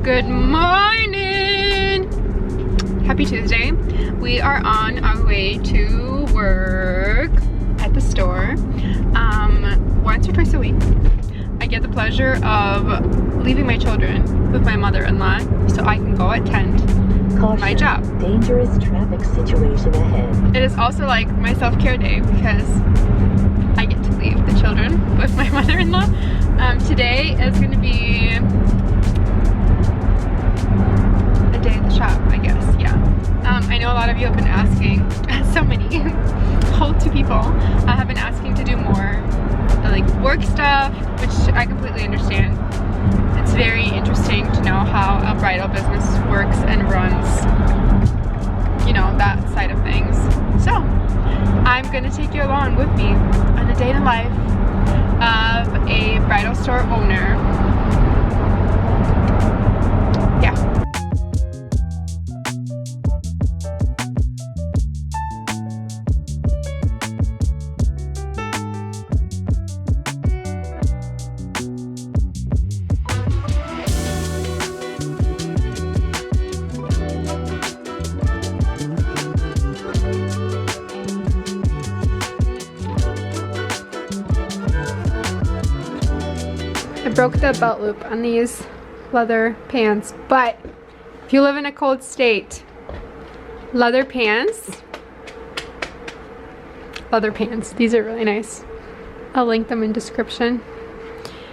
Good morning! Happy Tuesday. We are on our way to work at the store. Once or twice a week, I get the pleasure of leaving my children with my mother-in-law so I can go attend my job. Dangerous traffic situation ahead. It is also like my self-care day because I get to leave the children with my mother-in-law. Today is going to be a day at the shop, I guess. Yeah. I know a lot of you have been asking, so many, whole two people have been asking to do more like work stuff, which I completely understand. It's very interesting to know how a bridal business works and runs, you know, that side of things. So I'm gonna take you along with me on the day in the life of a bridal store owner. Yeah. I broke the belt loop on these leather pants, but if you live in a cold state, leather pants, these are really nice. I'll link them in description.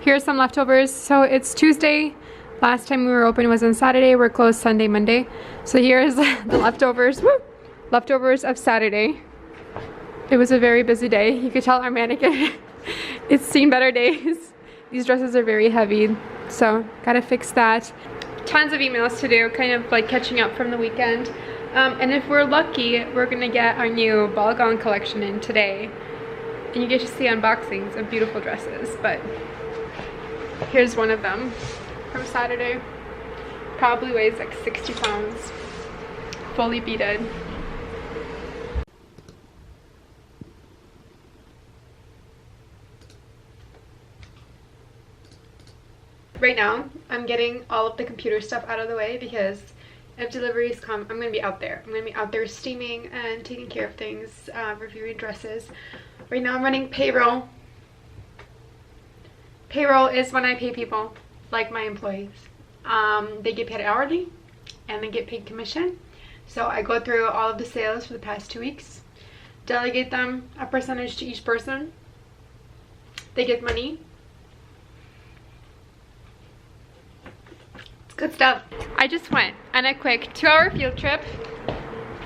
Here's some leftovers. So it's Tuesday. Last time we were open was on Saturday. We're closed Sunday, Monday. So here's the leftovers. Woo! Leftovers of Saturday. It was a very busy day. You could tell our mannequin it's seen better days. These dresses are very heavy, so gotta fix that. Tons of emails to do, kind of like catching up from the weekend. And if we're lucky, we're gonna get our new ball gown collection in today. And you get to see unboxings of beautiful dresses, but here's one of them from Saturday. Probably weighs like 60 pounds, fully beaded. Right now, I'm getting all of the computer stuff out of the way because if deliveries come, I'm going to be out there. I'm going to be out there steaming and taking care of things, reviewing dresses. Right now I'm running payroll. Payroll is when I pay people, like my employees. They get paid hourly and they get paid commission. So I go through all of the sales for the past 2 weeks, delegate them a percentage to each person. They get money. Good stuff. I just went on a quick 2-hour field trip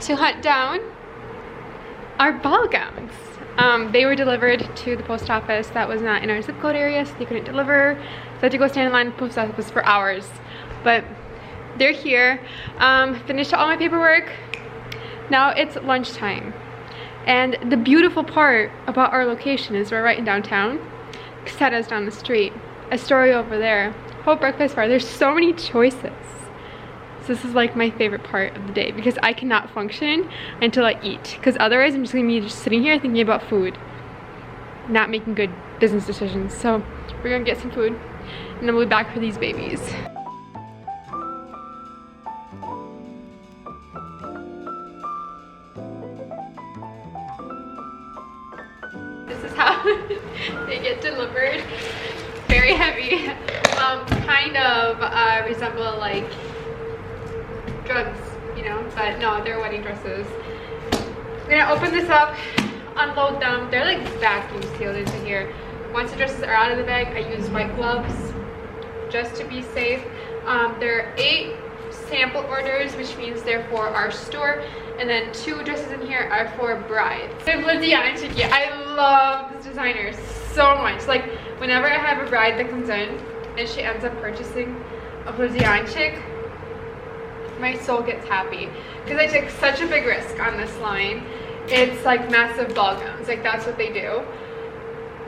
to hunt down our ball gowns. They were delivered to the post office that was not in our zip code area, so they couldn't deliver. So I had to go stand in line at the post office for hours. But they're here. Finished all my paperwork. Now it's lunchtime. And the beautiful part about our location is we're right in downtown. Caseta's down the street. Astoria over there. Whole breakfast bar. There's so many choices. So this is like my favorite part of the day because I cannot function until I eat, because otherwise I'm just gonna be just sitting here thinking about food, not making good business decisions. So we're gonna get some food and then we'll be back for these babies. This is how they get delivered. Very heavy. Kind of resemble like drugs, you know, but no, they're wedding dresses. We're gonna open this up, unload them. They're like vacuum sealed into here. Once the dresses are out of the bag, I use white gloves just to be safe. There are 8 sample orders, which means they're for our store, and then 2 dresses in here are for brides. I have Olesya. I love this designer so much. Like whenever I have a bride that comes in and she ends up purchasing a Olesya, my soul gets happy because I took such a big risk on this line. It's like massive ball gowns, like that's what they do.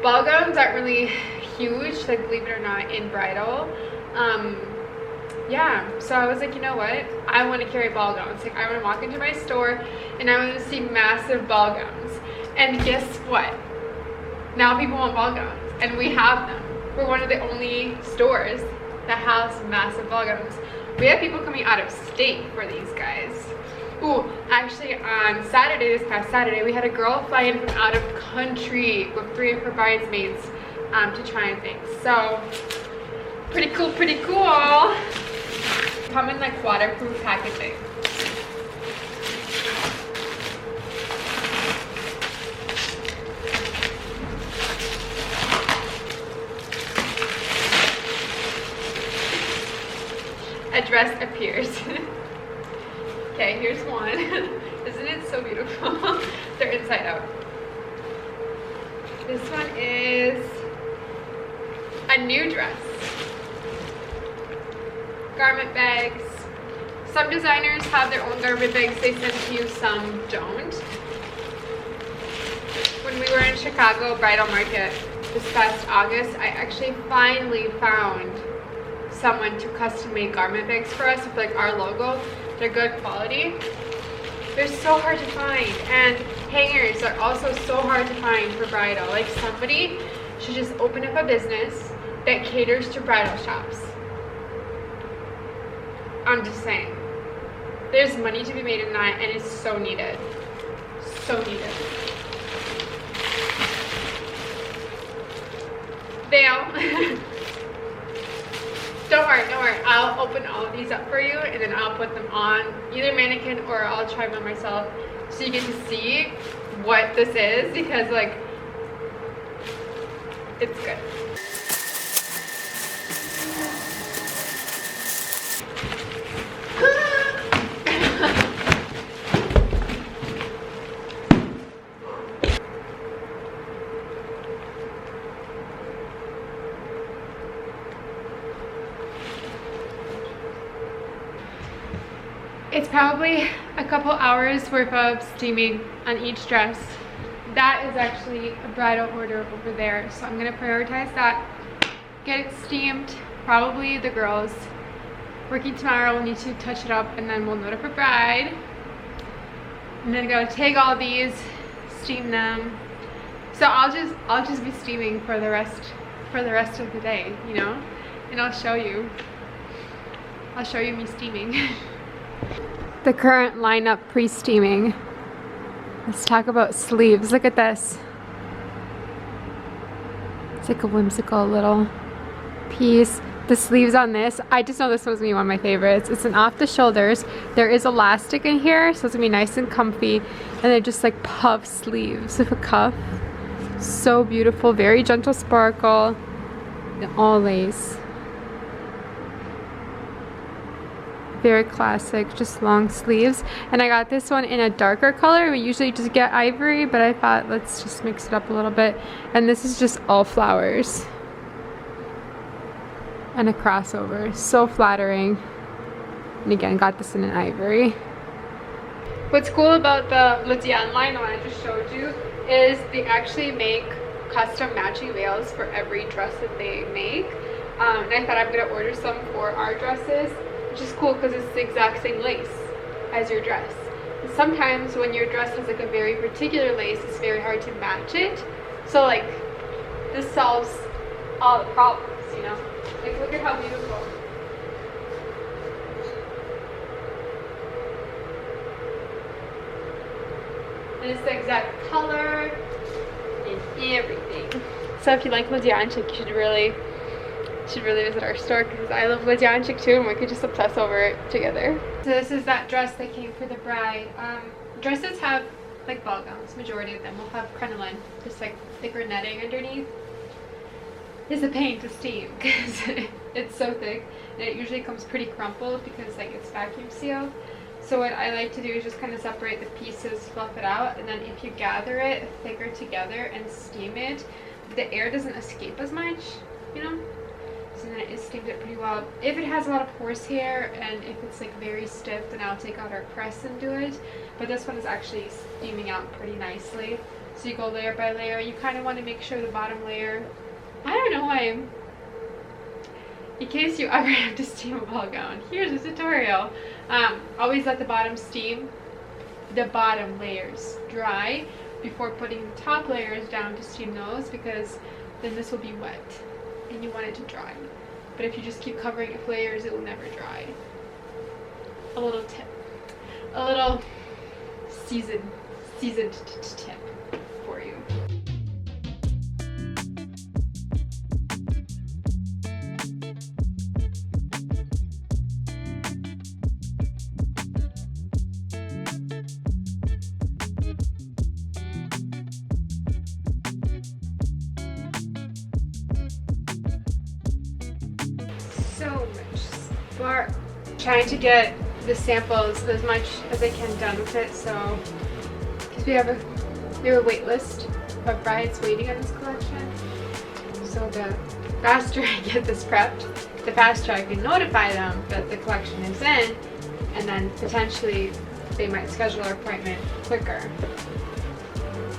Ball gowns aren't really huge, like believe it or not, in bridal. Yeah, so I was like, you know what, I want to carry ball gowns. Like I want to walk into my store and I want to see massive ball gowns. And guess what, now people want ball gowns and we have them. We're one of the only stores that has massive ball gowns. We have people coming out of state for these guys. Ooh, actually on Saturday, this past Saturday, we had a girl fly in from out of country with 3 of her bridesmaids to try and things. So, pretty cool, pretty cool. Come in like waterproof packaging. A dress appears. Okay, here's one. Isn't it so beautiful? They're inside out. This one is a new dress. Garment bags. Some designers have their own garment bags they send to you, some don't. When we were in Chicago Bridal Market this past August, I actually finally found someone to custom make garment bags for us with like our logo. They're good quality. They're so hard to find, and hangers are also so hard to find for bridal. Like, somebody should just open up a business that caters to bridal shops. I'm just saying, there's money to be made in that, and it's so needed. So needed. Veil. Don't worry, don't worry. I'll open all of these up for you, and then I'll put them on either mannequin or I'll try them on myself, so you get to see what this is, because like, it's good. It's probably a couple hours worth of steaming on each dress. That is actually a bridal order over there, so I'm gonna prioritize that. Get it steamed. Probably the girls working tomorrow will need to touch it up, and then we'll notify bride. I'm gonna go take all these, steam them. So I'll just be steaming for the rest of the day, you know, and I'll show you me steaming. The current lineup pre-steaming. Let's talk about sleeves. Look at this. It's like a whimsical little piece. The sleeves on this, I just know this one's gonna be one of my favorites. It's an off the shoulders. There is elastic in here, so it's gonna be nice and comfy. And they're just like puff sleeves with a cuff. So beautiful, very gentle sparkle. And all lace. Very classic, just long sleeves. And I got this one in a darker color. We usually just get ivory, but I thought let's just mix it up a little bit. And this is just all flowers. And a crossover, so flattering. And again, got this in an ivory. What's cool about the Olesya line, the one I just showed you, is they actually make custom matching veils for every dress that they make. And I thought I'm gonna order some for our dresses, which is cool because it's the exact same lace as your dress. And sometimes when your dress has like a very particular lace, it's very hard to match it. So like, this solves all the problems, you know? Like, look at how beautiful. And it's the exact color and everything. So if you like Olesya, you should really visit our store, because I love Olesya too, and we could just obsess over it together. So this is that dress that came for the bride. Dresses have like ball gowns, majority of them will have crinoline, just like thicker netting underneath. It's a pain to steam because it's so thick, and it usually comes pretty crumpled because like it's vacuum sealed. So what I like to do is just kind of separate the pieces, fluff it out, and then if you gather it thicker together and steam it, the air doesn't escape as much, you know? So then it steams it pretty well. If it has a lot of horsehair and if it's like very stiff, then I'll take out our press and do it. But this one is actually steaming out pretty nicely. So you go layer by layer. You kind of want to make sure the bottom layer, I don't know why, in case you ever have to steam a ball gown, here's a tutorial. Always let the bottom steam, the bottom layers dry before putting the top layers down to steam those, because then this will be wet and you want it to dry. But if you just keep covering it with layers, it will never dry. a little tip, a little seasoned tip for you. So much for trying to get the samples as much as I can done with it. So, because we have a wait list of brides waiting on this collection. So the faster I get this prepped, the faster I can notify them that the collection is in, and then potentially they might schedule an appointment quicker.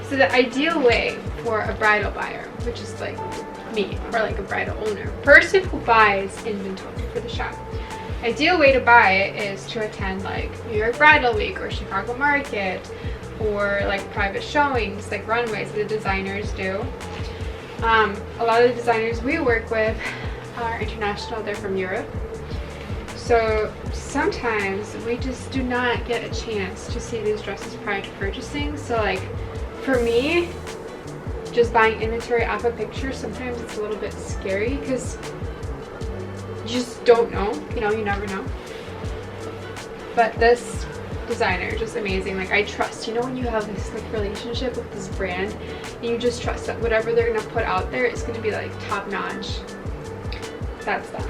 So the ideal way for a bridal buyer, which is like me, or like a bridal owner, person who buys inventory for the shop, ideal way to buy it is to attend like New York Bridal Week or Chicago Market, or like private showings, like runways that the designers do. A lot of the designers we work with are international, they're from Europe. So sometimes we just do not get a chance to see these dresses prior to purchasing. So like for me, just buying inventory off a picture, sometimes it's a little bit scary because you just don't know, you never know. But this designer, just amazing. Like I trust, when you have this like relationship with this brand and you just trust that whatever they're gonna put out there, it's gonna be like top notch. That's them.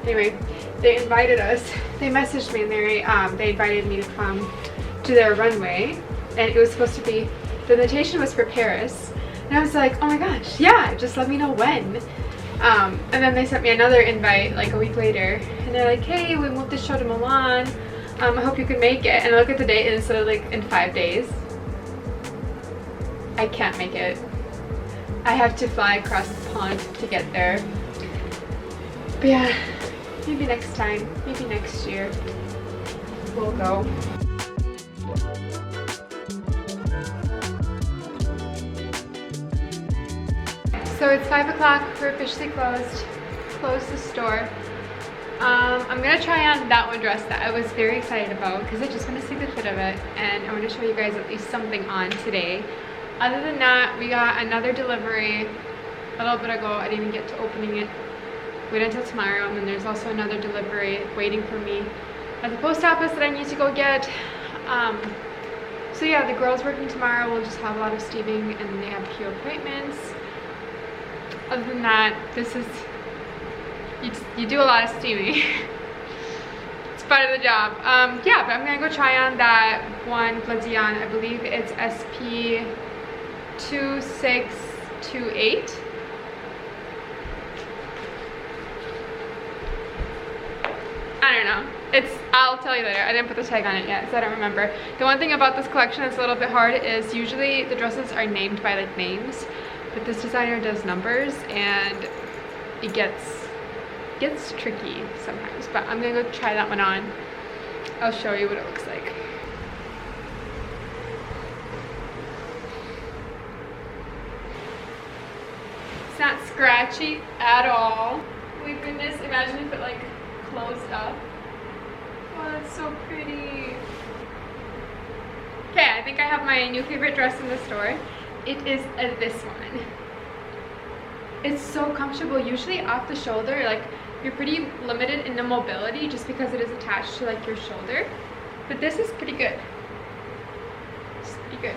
Anyway, they invited us, they messaged me and they invited me to come to their runway, and it was supposed to be, the invitation was for Paris, and I was like, oh my gosh, yeah, just let me know when. And then they sent me another invite like a week later, and they're like, hey, we moved the show to Milan, I hope you can make it. And I look at the date and instead of like in 5 days, I can't make it. I have to fly across the pond to get there. But yeah, maybe next time, maybe next year, we'll go. So it's 5 o'clock, we're officially closed the store. I'm gonna try on that one dress that I was very excited about because I just want to see the fit of it, and I want to show you guys at least something on today. Other than that, we got another delivery a little bit ago. I didn't even get to opening it. Wait until tomorrow, and then there's also another delivery waiting for me at the post office that I need to go get. So yeah, the girls working tomorrow will just have a lot of steaming, and then they have a few appointments. Other than that, this is, you do a lot of steaming. It's part of the job. Yeah, but I'm gonna go try on that one Glazion. I believe it's SP2628. I don't know. I'll tell you later. I didn't put the tag on it yet, so I don't remember. The one thing about this collection that's a little bit hard is usually the dresses are named by like names, but this designer does numbers, and it gets tricky sometimes. But I'm gonna go try that one on. I'll show you what it looks like. It's not scratchy at all. Oh my goodness, imagine if it like closed up. Oh, that's so pretty. Okay, I think I have my new favorite dress in the store. It is this one. It's so comfortable. Usually off the shoulder, like you're pretty limited in the mobility just because it is attached to like your shoulder. But this is pretty good. It's pretty good.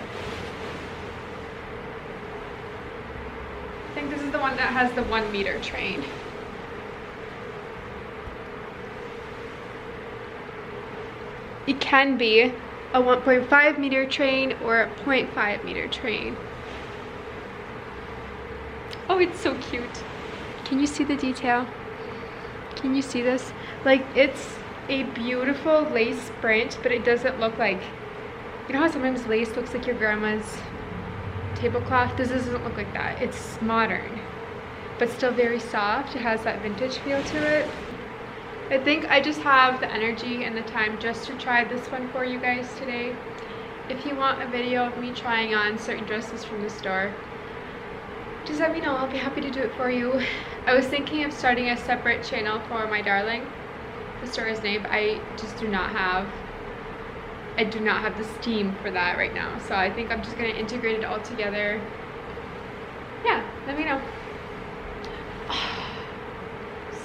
I think this is the one that has the 1 meter train. It can be a 1.5 meter train or a 0.5 meter train. Oh, it's so cute. Can you see the detail? Can you see this? Like, it's a beautiful lace print, but it doesn't look like, you know how sometimes lace looks like your grandma's tablecloth? This doesn't look like that. It's modern, but still very soft. It has that vintage feel to it. I think I just have the energy and the time just to try this one for you guys today. If you want a video of me trying on certain dresses from the store, just let me know. I'll be happy to do it for you. I was thinking of starting a separate channel for my darling, the store's name. I just do not have the steam for that right now. So I think I'm just gonna integrate it all together. Yeah, let me know.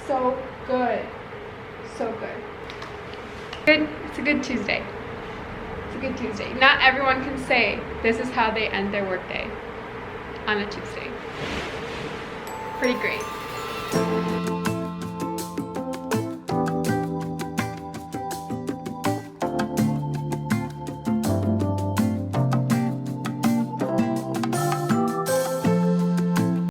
So good. So good. Good. It's a good Tuesday. It's a good Tuesday. Not everyone can say this is how they end their workday on a Tuesday. Pretty great.